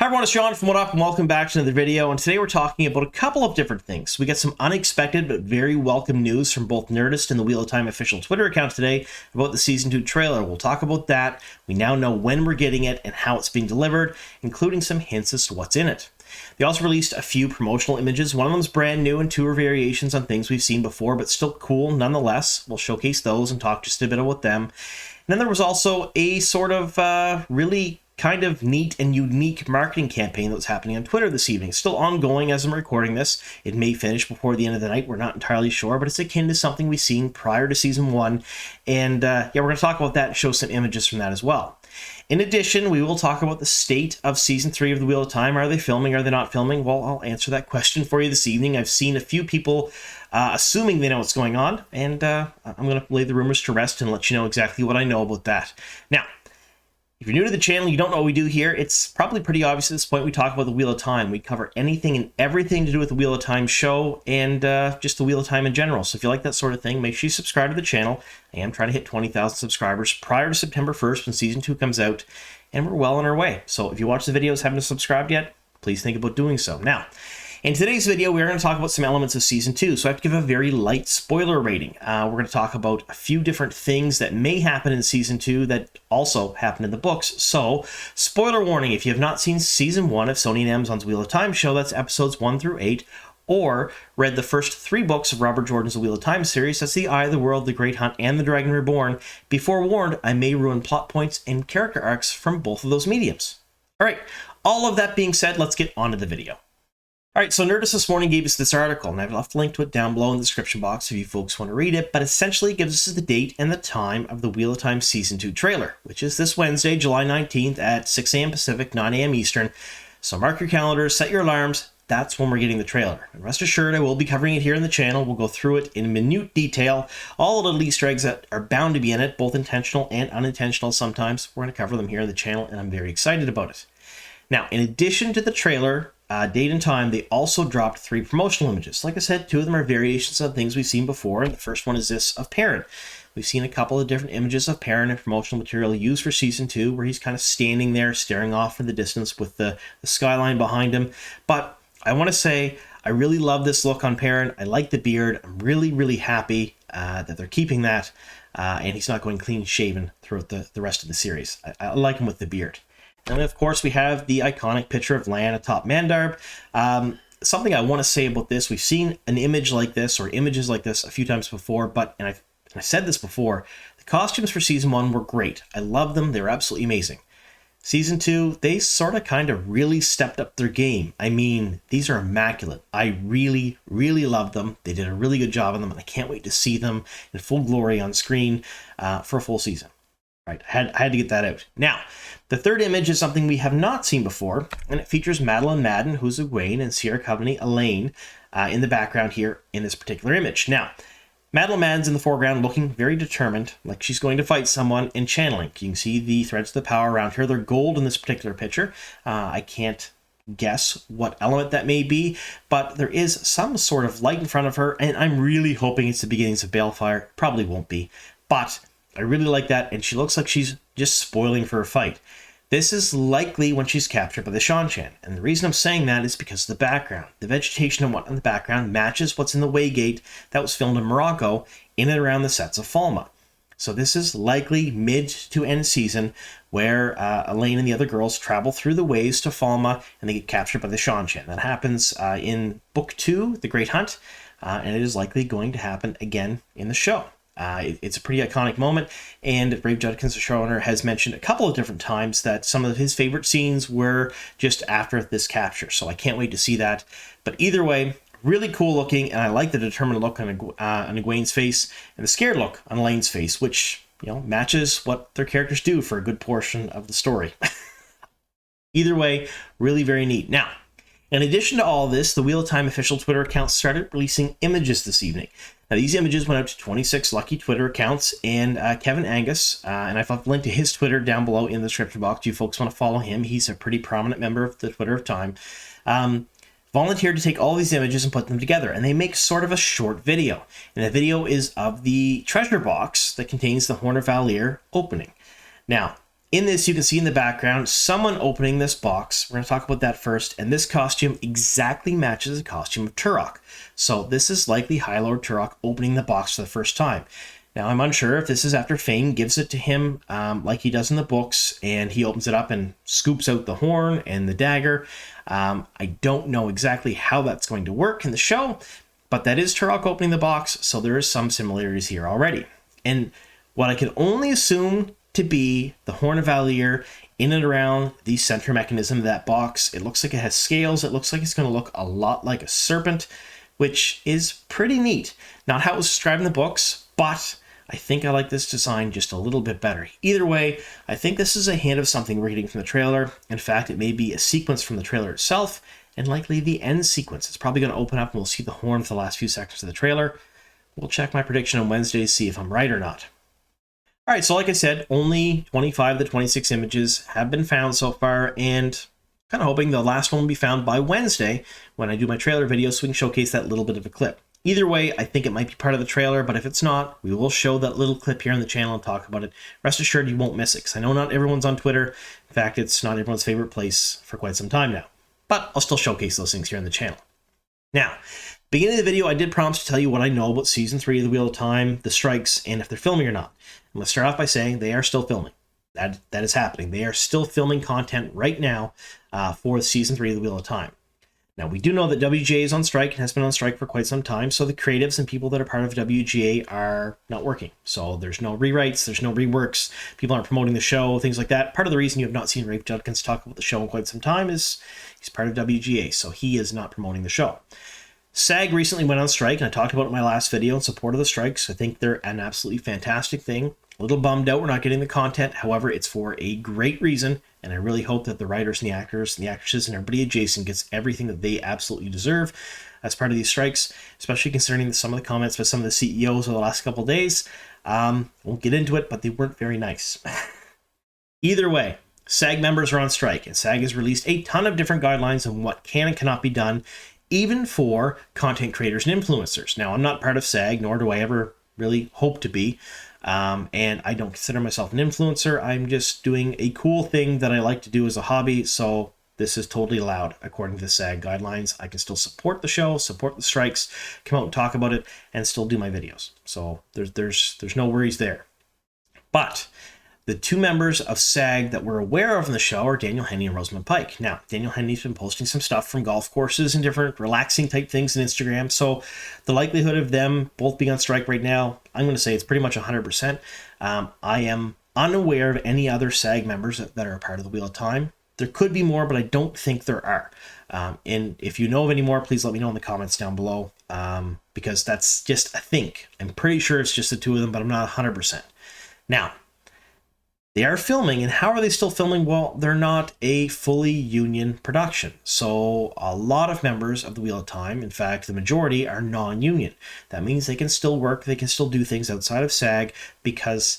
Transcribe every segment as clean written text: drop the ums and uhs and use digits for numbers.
everyone, it's Sean from What Up, and welcome back to another video. And today we're talking about a couple of different things. We got some unexpected but very welcome news from both Nerdist and the Wheel of Time official Twitter account today about the Season 2 trailer. We'll talk about that. We now know when we're getting it and how it's being delivered, including some hints as to what's in it. They also released a few promotional images. One of them is brand new and two are variations on things we've seen before, but still cool nonetheless. We'll showcase those and talk just a bit about them. And then there was also a sort of really kind of neat and unique marketing campaign that was happening on Twitter this evening. Still ongoing as I'm recording this. It may finish before the end of the night. We're not entirely sure, but it's akin to something we've seen prior to Season 1. And yeah, we're going to talk about that and show some images from that as well. In addition, we will talk about the state of Season 3 of The Wheel of Time. Are they filming? Are they not filming? Well, I'll answer that question for you this evening. I've seen a few people assuming they know what's going on, and I'm going to lay the rumors to rest and let you know exactly what I know about that. Now, if you're new to the channel, you don't know what we do here, it's probably pretty obvious at this point. We talk about the Wheel of Time. We cover anything and everything to do with the Wheel of Time show and just the Wheel of Time in general. So if you like that sort of thing, make sure you subscribe to the channel. I am trying to hit 20,000 subscribers prior to September 1st when Season 2 comes out, and we're well on our way. So if you watch the videos haven't subscribed yet, please think about doing so. Now, in today's video, we're going to talk about some elements of Season 2, so I have to give a very light spoiler rating. We're going to talk about a few different things that may happen in Season 2 that also happen in the books. So, spoiler warning, if you have not seen Season 1 of Sony and Amazon's Wheel of Time show, that's episodes 1 through 8, or read the first 3 books of Robert Jordan's The Wheel of Time series, that's The Eye of the World, The Great Hunt, and The Dragon Reborn, be forewarned, I may ruin plot points and character arcs from both of those mediums. Alright, all of that being said, let's get on to the video. Alright, so Nerdist this morning gave us this article, and I've left a link to it down below in the description box if you folks want to read it, but essentially it gives us the date and the time of the Wheel of Time Season 2 trailer, which is this Wednesday, July 19th at 6 a.m. Pacific, 9 a.m. Eastern. So mark your calendars, set your alarms, that's when we're getting the trailer. And rest assured, I will be covering it here in the channel. We'll go through it in minute detail, all of the little Easter eggs that are bound to be in it, both intentional and unintentional sometimes. We're going to cover them here in the channel, and I'm very excited about it. Now, in addition to the trailer, date and time, they also dropped 3 promotional images. Like I said, 2 of them are variations of things we've seen before, and the first one is this of Perrin. We've seen a couple of different images of Perrin and promotional material used for Season 2, where he's kind of standing there, staring off in the distance with the skyline behind him. But I want to say, I really love this look on Perrin. I like the beard. I'm really, really happy that they're keeping that, and he's not going clean shaven throughout the rest of the series. I like him with the beard. And of course, we have the iconic picture of Lan atop Mandarb. Something I want to say about this, we've seen an image like this, or images like this, a few times before, but, and I said this before, the costumes for Season 1 were great. I love them. They were absolutely amazing. Season 2, they sort of kind of really stepped up their game. I mean, these are immaculate. I really, really love them. They did a really good job on them, and I can't wait to see them in full glory on screen for a full season. Right, I had to get that out. Now, the third image is something we have not seen before, and it features Madeline Madden, who's Egwene, and Sierra Coveney, Elaine, in the background here in this particular image. Now, Madeline Madden's in the foreground looking very determined, like she's going to fight someone, and channeling. You can see the threads of the power around her. They're gold in this particular picture. I can't guess what element that may be, but there is some sort of light in front of her, and I'm really hoping it's the beginnings of Balefire. Probably won't be, but I really like that, and she looks like she's just spoiling for a fight. This is likely when she's captured by the Shan-Chan, and the reason I'm saying that is because of the background. The vegetation and whatnot in the background matches what's in the Waygate that was filmed in Morocco in and around the sets of Falma. So this is likely mid to end season where Elaine and the other girls travel through the ways to Falma and they get captured by the Shan-Chan. That happens in Book 2, The Great Hunt, and it is likely going to happen again in the show. It's a pretty iconic moment, and Brave Judkins, the showrunner, has mentioned a couple of different times that some of his favorite scenes were just after this capture, so I can't wait to see that. But either way, really cool looking, and I like the determined look on Egwene's face, and the scared look on Elaine's face, which, you know, matches what their characters do for a good portion of the story. Either way, really very neat. Now, in addition to all this, the Wheel of Time official Twitter account started releasing images this evening. Now, these images went out to 26 lucky Twitter accounts, and Kevin Angus, and I've left a link to his Twitter down below in the description box. You folks want to follow him. He's a pretty prominent member of the Twitter of Time. Volunteered to take all these images and put them together, and they make sort of a short video. And the video is of the treasure box that contains the Horn of Valir opening. Now, In this, you can see in the background someone opening this box. We're going to talk about that first. And this costume exactly matches the costume of Turok. So this is likely High Lord Turok opening the box for the first time. Now, I'm unsure if this is after Fane gives it to him like he does in the books, and he opens it up and scoops out the horn and the dagger. I don't know exactly how that's going to work in the show, but that is Turok opening the box, so there is some similarities here already. And what I can only assume to be the Horn of Valir in and around the center mechanism of that box. It looks like it has scales. It looks like it's going to look a lot like a serpent, which is pretty neat. Not how it was described in the books, but I think I like this design just a little bit better. Either way, I think this is a hint of something we're getting from the trailer. In fact, it may be a sequence from the trailer itself, and likely the end sequence. It's probably going to open up and we'll see the horn for the last few seconds of the trailer. We'll check my prediction on Wednesday to see if I'm right or not. All right, so like I said, only 25 of the 26 images have been found so far, and kind of hoping the last one will be found by Wednesday when I do my trailer video so we can showcase that little bit of a clip. Either way, I think it might be part of the trailer, but if it's not, we will show that little clip here on the channel and talk about it. Rest assured you won't miss it, because I know not everyone's on Twitter. In fact, it's not everyone's favorite place for quite some time now. But I'll still showcase those things here on the channel. Now, beginning of the video, I did promise to tell you what I know about Season 3 of The Wheel of Time, the strikes, and if they're filming or not. I'm going to start off by saying they are still filming. That is happening. They are still filming content right now for Season 3 of The Wheel of Time. Now, we do know that WGA is on strike and has been on strike for quite some time, so the creatives and people that are part of WGA are not working. So there's no rewrites, there's no reworks, people aren't promoting the show, things like that. Part of the reason you have not seen Rafe Judkins talk about the show in quite some time is he's part of WGA, so he is not promoting the show. SAG recently went on strike, and I talked about it in my last video in support of the strikes. I think they're an absolutely fantastic thing. A little bummed out we're not getting the content. However, it's for a great reason, and I really hope that the writers and the actors and the actresses and everybody adjacent gets everything that they absolutely deserve as part of these strikes, especially concerning some of the comments by some of the CEOs over the last couple of days. Won't get into it, but they weren't very nice. Either way, SAG members are on strike, and SAG has released a ton of different guidelines on what can and cannot be done, even for content creators and influencers. Now, I'm not part of SAG, nor do I ever really hope to be. And I don't consider myself an influencer. I'm just doing a cool thing that I like to do as a hobby. So this is totally allowed according to the SAG guidelines. I can still support the show, support the strikes, come out and talk about it, and still do my videos. So there's no worries there. But the two members of SAG that we're aware of in the show are Daniel Henney and Rosamund Pike. Now, Daniel Henney's been posting some stuff from golf courses and different relaxing type things on Instagram. So the likelihood of them both being on strike right now, I'm going to say it's pretty much 100%. I am unaware of any other SAG members that are a part of the Wheel of Time. There could be more, but I don't think there are. And if you know of any more, please let me know in the comments down below, because that's just a think. I'm pretty sure it's just the two of them, but I'm not 100%. Now, they are filming, and how are they still filming? Well, they're not a fully union production. So a lot of members of the Wheel of Time, in fact, the majority, are non-union. That means they can still work, they can still do things outside of SAG because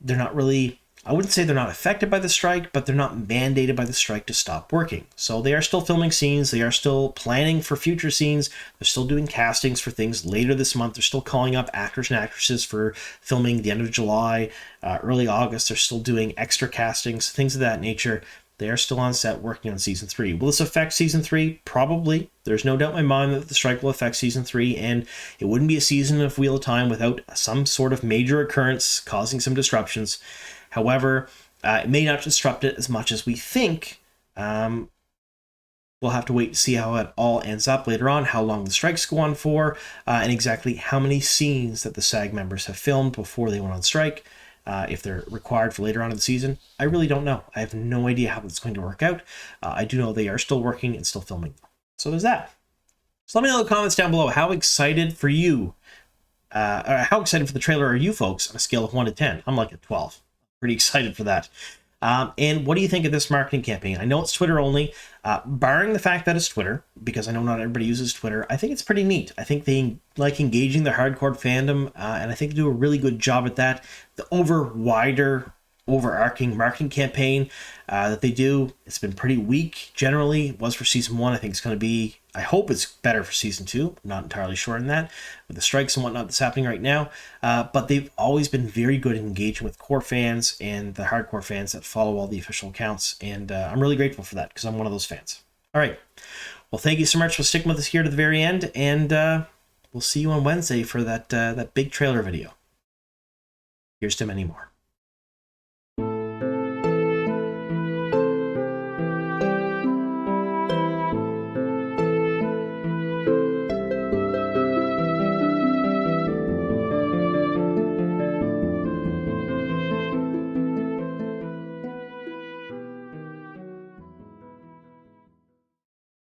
they're not really, I wouldn't say they're not affected by the strike, but they're not mandated by the strike to stop working. So they are still filming scenes, they are still planning for future scenes, they're still doing castings for things later this month, they're still calling up actors and actresses for filming the end of July, early August, they're still doing extra castings, things of that nature. They are still on set working on Season 3. Will this affect Season 3? Probably. There's no doubt in my mind that the strike will affect Season 3, and it wouldn't be a season of Wheel of Time without some sort of major occurrence causing some disruptions. However, it may not disrupt it as much as we think. We'll have to wait to see how it all ends up later on, how long the strikes go on for, and exactly how many scenes that the SAG members have filmed before they went on strike, if they're required for later on in the season. I really don't know. I have no idea how it's going to work out. I do know they are still working and still filming. So there's that. So let me know in the comments down below, how excited for you, or how excited for the trailer are you folks on a scale of 1 to 10? I'm like at 12. Pretty excited for that. And what do you think of this marketing campaign? I know it's Twitter only, barring the fact that it's Twitter, because I know not everybody uses Twitter. I think it's pretty neat. I think they like engaging the hardcore fandom, and I think they do a really good job at that. The overarching marketing campaign that they do, it's been pretty weak generally. It was for Season 1. I think it's going to be I hope it's better for season 2. I'm not entirely sure on that with the strikes and whatnot that's happening right now. But they've always been very good at engaging with core fans and the hardcore fans that follow all the official accounts. And I'm really grateful for that because I'm one of those fans. All right. Well, thank you so much for sticking with us here to the very end. And we'll see you on Wednesday for that big trailer video. Here's to many more.